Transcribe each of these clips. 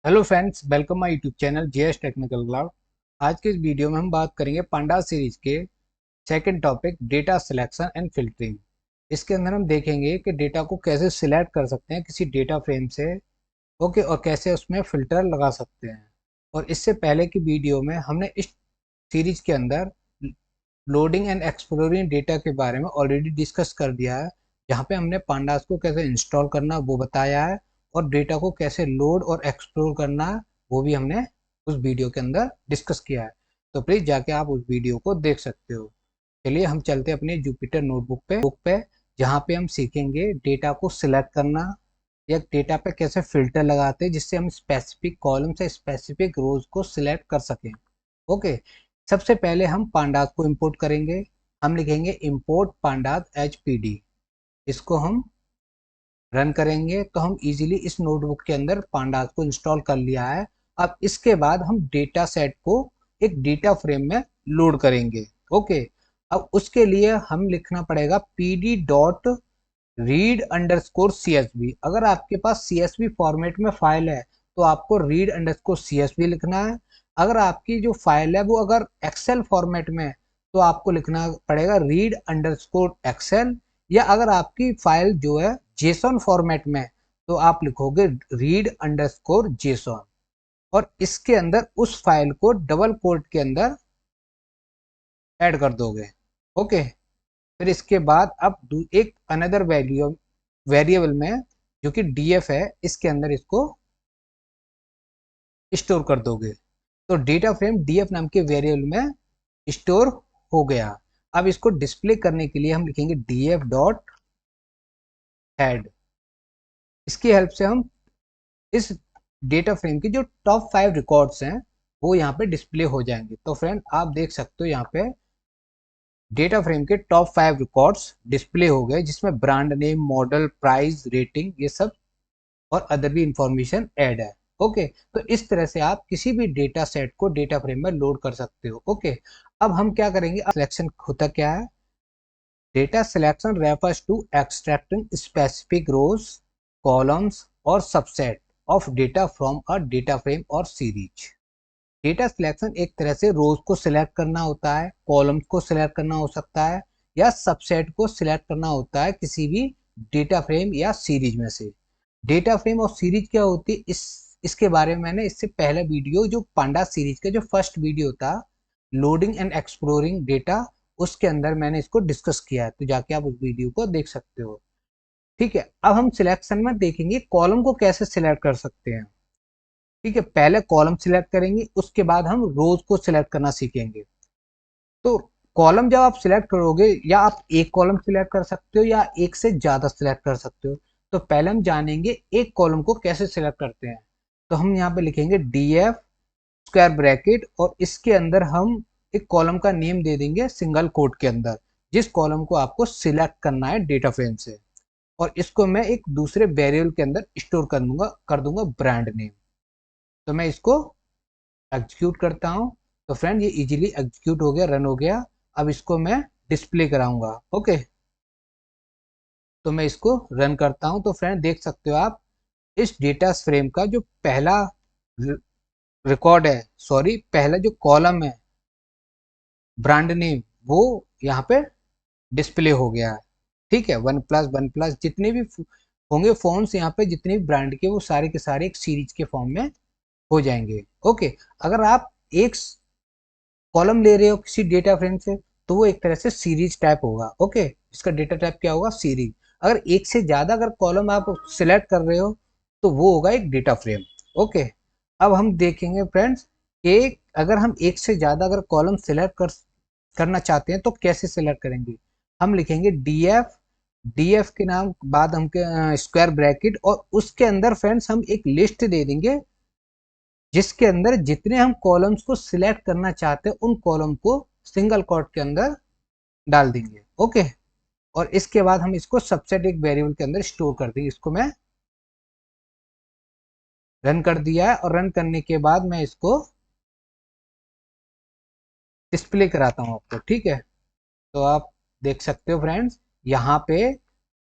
Hello friends, welcome my YouTube channel JS technical cloud. आज के इस वीडियो में हम बात करेंगे पांडा सीरीज के second topic data selection and filtering. इसके अंदर हम देखेंगे कि डेटा को कैसे सिलेक्ट कर सकते हैं किसी डेटा फ्रेम से। ओके, और कैसे उसमें फिल्टर लगा सकते हैं। और इससे पहले की वीडियो में हमने इस सीरीज के अंदर लोडिंग एंड एक्सप्लोरिंग डेटा के बारे में ऑलरेडी डिस्कस कर दिया है, जहाँ पे हमने पांडास को कैसे इंस्टॉल करना वो बताया है, और डेटा को कैसे लोड और एक्सप्लोर करना है वो भी हमने उस वीडियो के अंदर डिस्कस किया है। तो प्लीज़ जाके आप उस वीडियो को देख सकते हो। चलिए हम चलते हैं अपने जुपिटर नोटबुक पे जहाँ पे हम सीखेंगे डेटा को सिलेक्ट करना या डेटा पे कैसे फिल्टर लगाते हैं जिससे हम स्पेसिफिक कॉलम से स्पेसिफिक रोज को सिलेक्ट कर सकें। ओके, सबसे पहले हम पांडास को इंपोर्ट करेंगे। हम लिखेंगे import pandas H P D. इसको हम रन करेंगे तो हम इजीली इस नोटबुक के अंदर पांडास को इंस्टॉल कर लिया है। अब इसके बाद हम डेटा सेट को एक डेटा फ्रेम में लोड करेंगे। ओके, अब उसके लिए हम लिखना पड़ेगा pd dot read underscore CSV। अगर आपके पास CSV फॉर्मेट में फाइल है तो आपको रीड अंडरस्कोर CSV लिखना है। अगर आपकी जो फाइल है वो अगर एक्सेल फॉर्मेट में है तो आपको लिखना पड़ेगा रीड अंडरस्कोर एक्सेल, या अगर आपकी फाइल जो है जेसन फॉर्मेट में तो आप लिखोगे रीड अंडरस्कोर जेसन, और इसके अंदर उस फाइल को डबल कोट के अंदर ऐड कर दोगे। ओके, फिर इसके बाद अब एक अनदर वेरिएबल में जो कि df है इसके अंदर इसको स्टोर कर दोगे। तो डेटा फ्रेम df नाम के वेरिएबल में स्टोर हो गया। अब इसको डिस्प्ले करने के लिए हम लिखेंगे df डॉट हेड। इसकी हेल्प से हम इस डेटा फ्रेम की जो टॉप 5 रिकॉर्ड्स हैं वो यहाँ पे डिस्प्ले हो जाएंगे। तो फ्रेंड आप देख सकते हो यहाँ पे डेटा फ्रेम के टॉप 5 रिकॉर्ड्स डिस्प्ले हो गए, जिसमें brand name, model, price, rating, ये सब और अदर भी इंफॉर्मेशन ऐड है। ओके, तो इस तरह से आप किसी भी डेटा सेट को डेटा फ्रेम में लोड कर सकते हो। ओके, अब हम क्या करेंगे, सिलेक्शन होता क्या है। Data selection refers to extracting specific rows, columns और subset of data from a data frame और सीरीज। डेटा सिलेक्शन एक तरह से रोज को सिलेक्ट करना होता है, कॉलम्स को सिलेक्ट करना हो सकता है, या सबसेट को सिलेक्ट करना होता है किसी भी डेटा फ्रेम या सीरीज में से। डेटा फ्रेम और सीरीज क्या होती है, इसके बारे में मैंने इससे पहले वीडियो जो पांडा सीरीज का जो फर्स्ट वीडियो था लोडिंग एंड एक्सप्लोरिंग डेटा, उसके अंदर मैंने इसको डिस्कस किया है, तो जाके आप उस वीडियो को देख सकते हो। ठीक है, अब हम सिलेक्शन में देखेंगे कॉलम को कैसे सिलेक्ट कर सकते हैं। ठीक है, पहले कॉलम सिलेक्ट करेंगे, उसके बाद हम रोज को सिलेक्ट करना सीखेंगे। तो कॉलम जब आप सिलेक्ट करोगे, या आप एक कॉलम सिलेक्ट कर सकते हो या एक से ज्यादा सिलेक्ट कर सकते हो। तो पहले हम जानेंगे एक कॉलम को कैसे सिलेक्ट करते हैं। तो हम यहाँ पे लिखेंगे df स्क्वायर ब्रैकेट, और इसके अंदर हम एक कॉलम का नेम दे देंगे सिंगल कोट के अंदर, जिस कॉलम को आपको सिलेक्ट करना है डेटा फ्रेम से। और इसको मैं एक दूसरे वेरिएबल के अंदर स्टोर कर दूंगा ब्रांड नेम। तो मैं इसको एग्जीक्यूट करता हूँ। तो फ्रेंड ये इजीली एग्जीक्यूट हो गया, रन हो गया। अब इसको मैं डिस्प्ले कराऊंगा। ओके, तो मैं इसको रन करता हूँ। तो फ्रेंड देख सकते हो आप इस डेटा फ्रेम का जो पहला रिकॉर्ड है, सॉरी पहला जो कॉलम है ब्रांड नेम, वो यहाँ पे डिस्प्ले हो गया है। ठीक है, वन प्लस जितने भी होंगे फोन्स यहाँ पे, जितने भी ब्रांड के, वो सारे के सारे एक सीरीज के फॉर्म में हो जाएंगे। ओके, अगर आप एक कॉलम ले रहे हो किसी डेटा फ्रेम से तो वो एक तरह से सीरीज टाइप होगा। ओके, इसका डेटा टाइप क्या होगा, सीरीज। अगर एक से ज्यादा अगर कॉलम आप सिलेक्ट कर रहे हो तो वो होगा एक डेटा फ्रेम। ओके, अब हम देखेंगे फ्रेंड्स कि अगर हम एक से ज्यादा अगर कॉलम सिलेक्ट करना चाहते हैं तो कैसे सिलेक्ट करेंगे। हम लिखेंगे डीएफ के नाम बाद हम स्क्वायर ब्रैकेट, और उसके अंदर फ्रेंड्स हम एक लिस्ट दे देंगे जिसके अंदर जितने हम कॉलम्स को सिलेक्ट करना चाहते हैं उन कॉलम को सिंगल कोट के अंदर डाल देंगे। ओके, और इसके बाद हम इसको सबसेट एक वेरिएबल के अंदर स्टोर कर देंगे। इसको मैं रन कर दिया है, और रन करने के बाद मैं इसको डिस्प्ले कराता हूँ आपको। ठीक है, तो आप देख सकते हो फ्रेंड्स यहाँ पे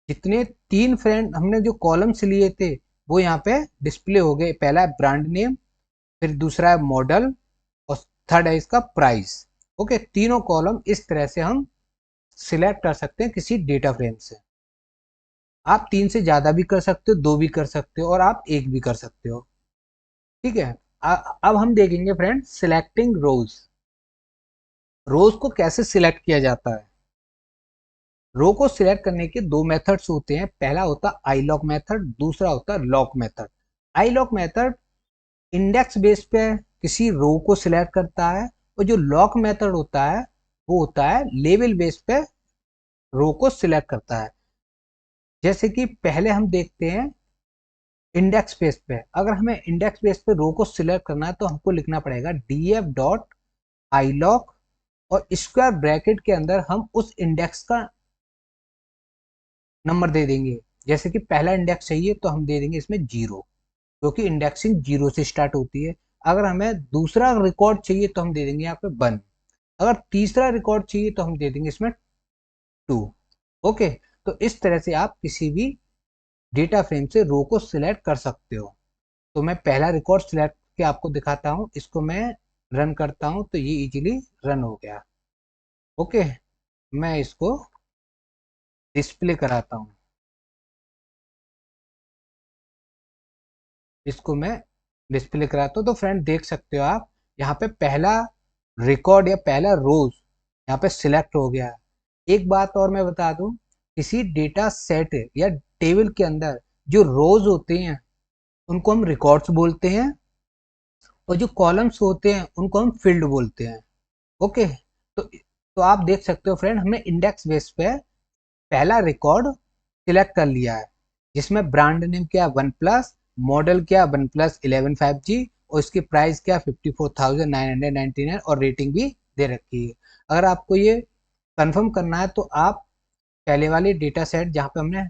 जितने तीन फ्रेंड हमने जो कॉलम्स लिए थे वो यहाँ पे डिस्प्ले हो गए। पहला है ब्रांड नेम, फिर दूसरा है मॉडल, और थर्ड है इसका प्राइस। ओके, तीनों कॉलम इस तरह से हम सिलेक्ट कर सकते हैं किसी डेटा फ्रेम से। आप 3 से ज़्यादा भी कर सकते हो, 2 भी कर सकते हो, और आप 1 भी कर सकते हो। ठीक है। अब हम देखेंगे फ्रेंड सिलेक्टिंग रोज। रोज को कैसे सिलेक्ट किया जाता है। रो को सिलेक्ट करने के 2 मेथड्स होते हैं। पहला होता है आई लॉक मेथड, दूसरा होता है लॉक मेथड। आई लॉक मेथड इंडेक्स बेस पे किसी रो को सिलेक्ट करता है, और जो लॉक मेथड होता है वो होता है लेवल बेस पे रो को सिलेक्ट करता है। जैसे कि पहले हम देखते हैं इंडेक्स बेस पे। अगर हमें इंडेक्स बेस पे रो को सिलेक्ट करना है तो हमको लिखना पड़ेगा df डॉट आई लॉक, और स्क्वायर ब्रैकेट के अंदर हम उस इंडेक्स का नंबर दे देंगे। जैसे कि पहला इंडेक्स चाहिए तो हम दे देंगे इसमें 0, क्योंकि इंडेक्सिंग 0 से स्टार्ट होती है। अगर हमें दूसरा रिकॉर्ड चाहिए तो हम दे देंगे यहाँ पे 1। अगर तीसरा रिकॉर्ड चाहिए तो हम दे देंगे इसमें 2। ओके, तो इस तरह से आप किसी भी डेटा फ्रेम से रो को सिलेक्ट कर सकते हो। तो मैं पहला रिकॉर्ड सिलेक्ट के आपको दिखाता हूँ। इसको मैं रन करता हूँ तो ये इजीली रन हो गया। ओके, मैं इसको डिस्प्ले कराता हूँ। इसको मैं डिस्प्ले कराता हूँ तो फ्रेंड देख सकते हो आप, यहाँ पे पहला रिकॉर्ड या पहला रोज यहाँ पे सिलेक्ट हो गया है। एक बात और मैं बता दूं, किसी डेटा सेट या टेबल के अंदर जो रोज होते हैं उनको हम रिकॉर्ड्स बोलते हैं, और जो कॉलम्स होते हैं उनको हम फील्ड बोलते हैं। ओके, तो आप देख सकते हो फ्रेंड, हमने इंडेक्स बेस पे पहला रिकॉर्ड सिलेक्ट कर लिया है, जिसमें ब्रांड नेम क्या, वन प्लस, मॉडल क्या, वन प्लस 11 5G, और इसकी प्राइस क्या 54,999, और रेटिंग भी दे रखी है। अगर आपको ये कंफर्म करना है तो आप पहले वाले डेटा सेट जहाँ पे हमने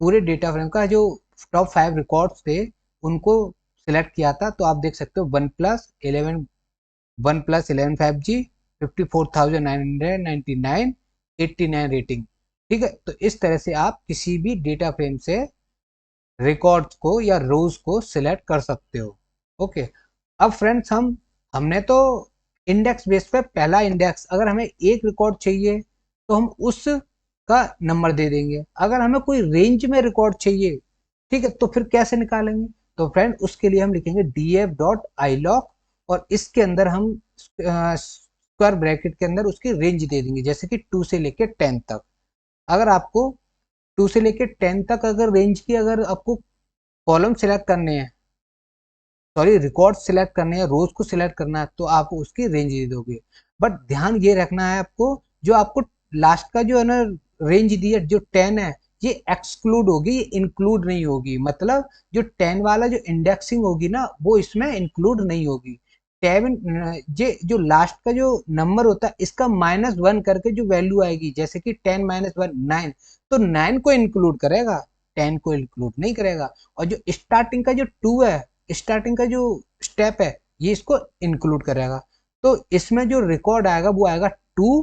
पूरे डेटा फ्रेम का जो टॉप 5 रिकॉर्ड्स थे उनको सिलेक्ट किया था, तो आप देख सकते हो वन प्लस 11 5G, 54,999, 89 रेटिंग। ठीक है, तो इस तरह से आप किसी भी डेटा फ्रेम से रिकॉर्ड्स को या रोज को सिलेक्ट कर सकते हो। ओके, अब फ्रेंड्स हमने तो इंडेक्स बेस पे पहला इंडेक्स, अगर हमें एक रिकॉर्ड चाहिए तो हम उस का नंबर दे देंगे। अगर हमें कोई रेंज में रिकॉर्ड चाहिए, ठीक है, तो फिर कैसे निकालेंगे। तो फ्रेंड उसके लिए हम लिखेंगे df डॉट आई लॉक, और इसके अंदर हम स्क्वायर ब्रैकेट के अंदर उसकी रेंज दे देंगे, जैसे कि 2 से लेके 10 तक। अगर आपको 2 से लेके 10 तक अगर रेंज की अगर आपको कॉलम सिलेक्ट करने हैं, सॉरी रिकॉर्ड सिलेक्ट करने हैं, रोज को सिलेक्ट करना है, तो आप उसकी रेंज दे दोगे। बट ध्यान ये रखना है आपको, जो आपको लास्ट का जो है ना रेंज दी है जो 10 है, ये एक्सक्लूड होगी, ये इंक्लूड नहीं होगी। मतलब जो 10 वाला जो इंडेक्सिंग होगी ना वो इसमें इंक्लूड नहीं होगी। 10 ये जो लास्ट का जो नंबर होता है इसका -1 करके जो वैल्यू आएगी, जैसे कि 10 - 1 9, तो 9 को इंक्लूड करेगा, 10 को इंक्लूड नहीं करेगा। और जो स्टार्टिंग का जो 2 है, स्टार्टिंग का जो स्टेप है, ये इसको इंक्लूड करेगा। तो इसमें जो रिकॉर्ड आएगा वो आएगा 2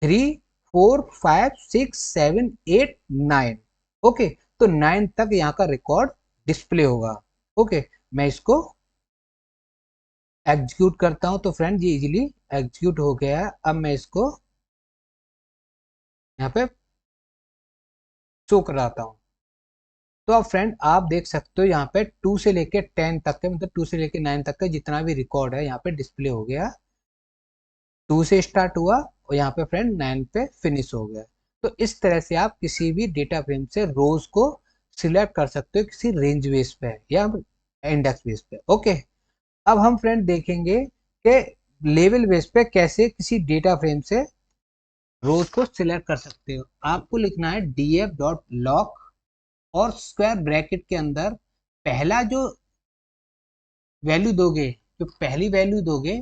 3 4 5 6 7 8 9। ओके, तो 9 तक यहाँ का रिकॉर्ड डिस्प्ले होगा। ओके, मैं इसको एग्जीक्यूट करता हूँ तो फ्रेंड ये इजीली एग्जीक्यूट हो गया है। अब मैं इसको यहाँ पे शो कराता हूँ। तो अब फ्रेंड आप देख सकते हो यहाँ पे 2 से लेके 10 तक के, मतलब 2 से लेके 9 तक का जितना भी रिकॉर्ड है यहाँ पे डिस्प्ले हो गया। 2 से स्टार्ट हुआ और यहाँ पे फ्रेंड 9 पे फिनिश हो गया। तो इस तरह से आप किसी भी डेटा फ्रेम से रोज को सिलेक्ट कर सकते हो किसी रेंज बेस पे या इंडेक्स बेस पे। ओके, अब हम फ्रेंड देखेंगे कि लेवल बेस पे कैसे किसी डेटा फ्रेम से रोज को सिलेक्ट कर सकते हो। आपको लिखना है df डॉट लॉक, और स्क्वायर ब्रैकेट के अंदर पहला जो वैल्यू दोगे, जो पहली वैल्यू दोगे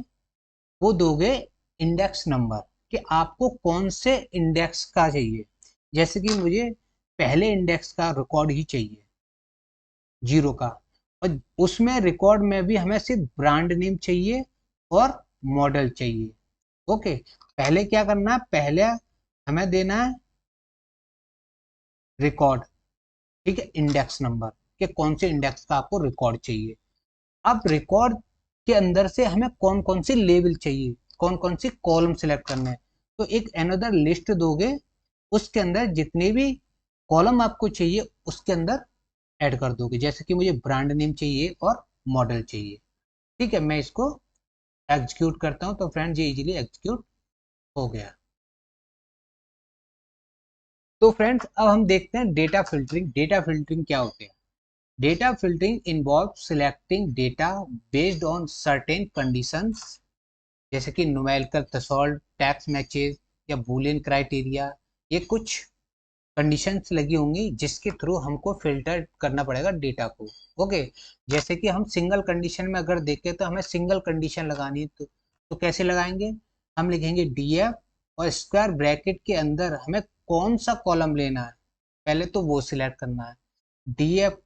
वो दोगे इंडेक्स नंबर, कि आपको कौन से इंडेक्स का चाहिए। जैसे कि मुझे पहले इंडेक्स का रिकॉर्ड ही चाहिए, 0 का, और उसमें रिकॉर्ड में भी हमें सिर्फ ब्रांड नेम चाहिए और मॉडल चाहिए। ओके, पहले क्या करना है, पहले हमें देना है रिकॉर्ड, ठीक है, इंडेक्स नंबर, कि कौन से इंडेक्स का आपको रिकॉर्ड चाहिए। अब रिकॉर्ड के अंदर से हमें कौन कौन सी लेवल चाहिए, कौन कौन सी कॉलम सिलेक्ट करने हैं, तो एक अनदर लिस्ट दोगे, उसके अंदर जितने भी कॉलम आपको चाहिए उसके अंदर ऐड कर दोगे। जैसे कि मुझे ब्रांड नेम चाहिए और मॉडल चाहिए। ठीक है, मैं इसको एग्जीक्यूट करता हूँ, तो फ्रेंड्स ये इजीली एग्जीक्यूट हो गया। तो फ्रेंड्स अब हम देखते हैं डेटा फिल्टरिंग। डेटा फिल्टरिंग क्या होते हैं? Data filtering involve selecting data based on certain conditions, जैसे कि न्यूमेरिकल थ्रेशोल्ड, टैक्स मैचेस या बूलियन क्राइटेरिया। ये कुछ कंडीशंस लगी होंगी जिसके थ्रू हमको फिल्टर करना पड़ेगा डेटा को। ओके, जैसे कि हम सिंगल कंडीशन में अगर देखें तो हमें सिंगल कंडीशन लगानी है, तो कैसे लगाएंगे? हम लिखेंगे डीएफ और स्क्वायर ब्रैकेट के अंदर हमें कौन सा कॉलम लेना है, पहले तो वो सिलेक्ट करना है। डीएफ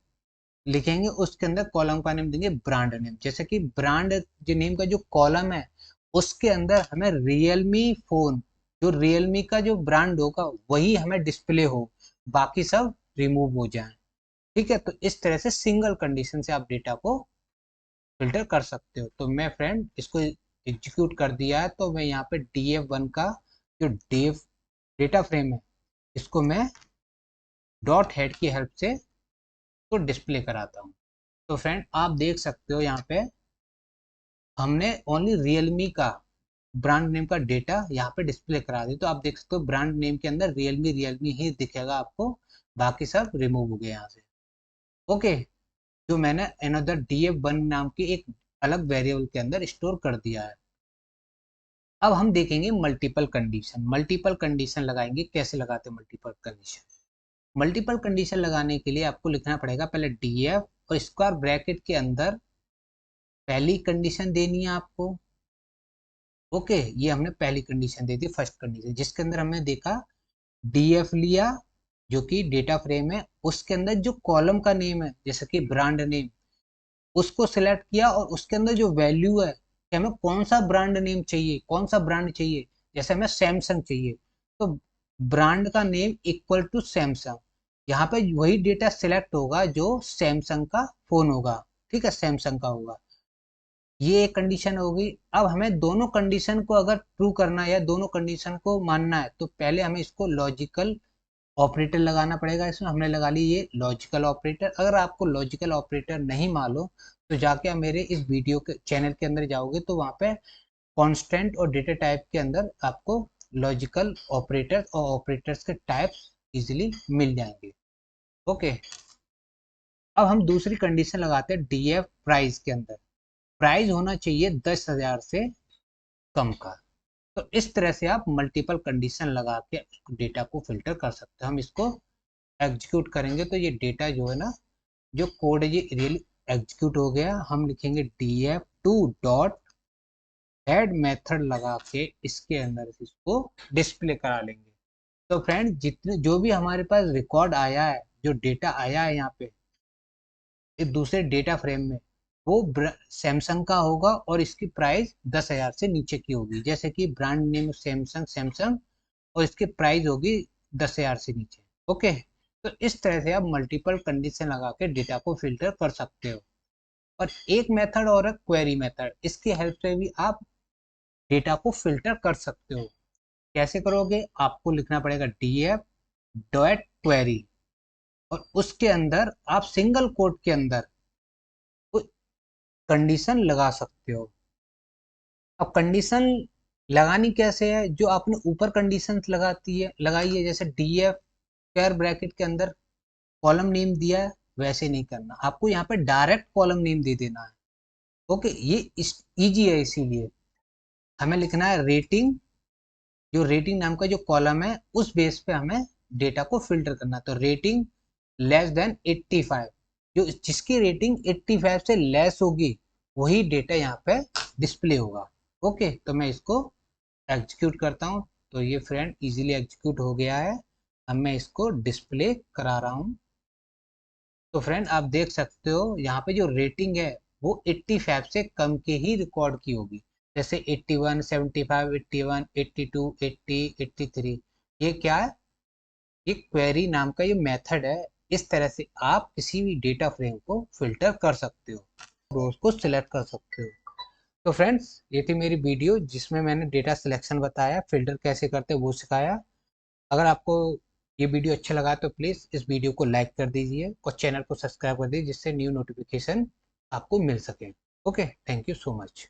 लिखेंगे, उसके अंदर कॉलम का नेम देंगे ब्रांड नेम। जैसे कि ब्रांड जो नेम का जो कॉलम है उसके अंदर हमें रियलमी फोन, जो रियलमी का जो ब्रांड होगा वही हमें डिस्प्ले हो, बाकी सब रिमूव हो जाए। ठीक है, तो इस तरह से सिंगल कंडीशन से आप डेटा को फिल्टर कर सकते हो। तो मैं फ्रेंड इसको एग्जीक्यूट कर दिया है, तो मैं यहाँ पे df1 का जो डेटा फ्रेम है इसको मैं डॉट हेड की हेल्प से तो डिस्प्ले कराता हूँ। तो फ्रेंड आप देख सकते हो यहाँ पे हमने ओनली रियलमी का ब्रांड नेम का डेटा यहाँ पे डिस्प्ले करा दी। तो आप देख सकते हो ब्रांड नेम के अंदर रियलमी रियलमी ही दिखेगा आपको, बाकी सब रिमूव हो गए यहाँ से। ओके, जो मैंने अनदर df1 नाम की एक अलग वेरिएबल के अंदर स्टोर कर दिया है। अब हम देखेंगे मल्टीपल कंडीशन। मल्टीपल कंडीशन लगाएंगे, कैसे लगाते हैं मल्टीपल कंडीशन? मल्टीपल कंडीशन लगाने के लिए आपको लिखना पड़ेगा पहले df और स्क्वायर ब्रैकेट के अंदर पहली कंडीशन देनी है आपको। ओके, ये हमने पहली कंडीशन दे दी, फर्स्ट कंडीशन, जिसके अंदर हमने देखा डीएफ लिया जो कि डेटा फ्रेम है, उसके अंदर जो कॉलम का नेम है जैसे कि ब्रांड नेम, उसको सिलेक्ट किया और उसके अंदर जो वैल्यू है कि हमें कौन सा ब्रांड नेम चाहिए, कौन सा ब्रांड चाहिए। जैसे हमें सैमसंग चाहिए, तो ब्रांड का नेम इक्वल टू सैमसंग, यहाँ पे वही डेटा सिलेक्ट होगा जो सैमसंग का फोन होगा। ठीक है, सैमसंग का होगा। ये एक कंडीशन होगी। अब हमें दोनों कंडीशन को अगर ट्रू करना है या दोनों कंडीशन को मानना है, तो पहले हमें इसको लॉजिकल ऑपरेटर लगाना पड़ेगा। इसमें हमने लगा ली ये लॉजिकल ऑपरेटर। अगर आपको लॉजिकल ऑपरेटर नहीं मालूम तो जाके आप मेरे इस वीडियो के चैनल के अंदर जाओगे तो वहाँ पे कांस्टेंट और डेटा टाइप के अंदर आपको लॉजिकल ऑपरेटर और ऑपरेटर्स के टाइप्स इजीली मिल जाएंगे। ओके, अब हम दूसरी कंडीशन लगाते हैं डीएफ प्राइस के अंदर। प्राइस होना चाहिए 10,000 से कम का। तो इस तरह से आप मल्टीपल कंडीशन लगा के डेटा को फिल्टर कर सकते हैं। हम इसको एग्जीक्यूट करेंगे तो ये डेटा जो है ना, जो कोड है ये रियली एग्जीक्यूट हो गया। हम लिखेंगे df2 डॉट एड मेथड लगा के इसके अंदर इसको डिस्प्ले करा लेंगे। तो फ्रेंड जितने जो भी हमारे पास रिकॉर्ड आया है, जो डेटा आया है यहाँ पे एक दूसरे डेटा फ्रेम में, वो सैमसंग का होगा और इसकी प्राइस 10,000 से नीचे की होगी। जैसे कि ब्रांड नेम सैमसंग सैमसंग और इसकी प्राइस होगी 10,000 से नीचे। ओके, तो इस तरह से आप मल्टीपल कंडीशन लगा के डेटा को फिल्टर कर सकते हो। और एक मेथड और है क्वेरी मेथड, इसकी हेल्प से भी आप डेटा को फिल्टर कर सकते हो। कैसे करोगे? आपको लिखना पड़ेगा df डॉट क्वेरी और उसके अंदर आप सिंगल कोट के अंदर कंडीशन लगा सकते हो। अब कंडीशन लगानी कैसे है? जो आपने ऊपर कंडीशन लगाई है जैसे डीएफ स्क्वायर ब्रैकेट के अंदर कॉलम नेम दिया है, वैसे नहीं करना। आपको यहाँ पे डायरेक्ट कॉलम नेम दे देना है। ओके, ये इजी है, इसीलिए हमें लिखना है रेटिंग। जो रेटिंग नाम का जो कॉलम है उस बेस पे हमें डेटा को फिल्टर करना। तो रेटिंग लेस देन 85, जो जिसकी रेटिंग 85 से लेस होगी वही डेटा यहाँ पे डिस्प्ले होगा। ओके, तो मैं इसको एग्जीक्यूट करता हूँ, तो ये फ्रेंड इजीली एग्जीक्यूट हो गया है। अब मैं इसको डिस्प्ले करा रहा हूँ। तो फ्रेंड आप देख सकते हो यहाँ पे जो रेटिंग है वो 85 से कम के ही रिकॉर्ड की होगी। जैसे 81, 75, 81, 82, 80, 83। ये क्या है? ये क्वेरी नाम का ये मेथड है, इस तरह से आप किसी भी डेटा फ्रेम को फिल्टर कर सकते हो, रोज को सिलेक्ट कर सकते हो। तो फ्रेंड्स, ये थी मेरी वीडियो जिसमें मैंने डेटा सिलेक्शन बताया, फिल्टर कैसे करते हैं वो सिखाया। अगर आपको ये वीडियो अच्छा लगा तो प्लीज़ इस वीडियो को लाइक कर दीजिए और चैनल को सब्सक्राइब कर दीजिए, जिससे न्यू नोटिफिकेशन आपको मिल सके। Okay, thank you so much.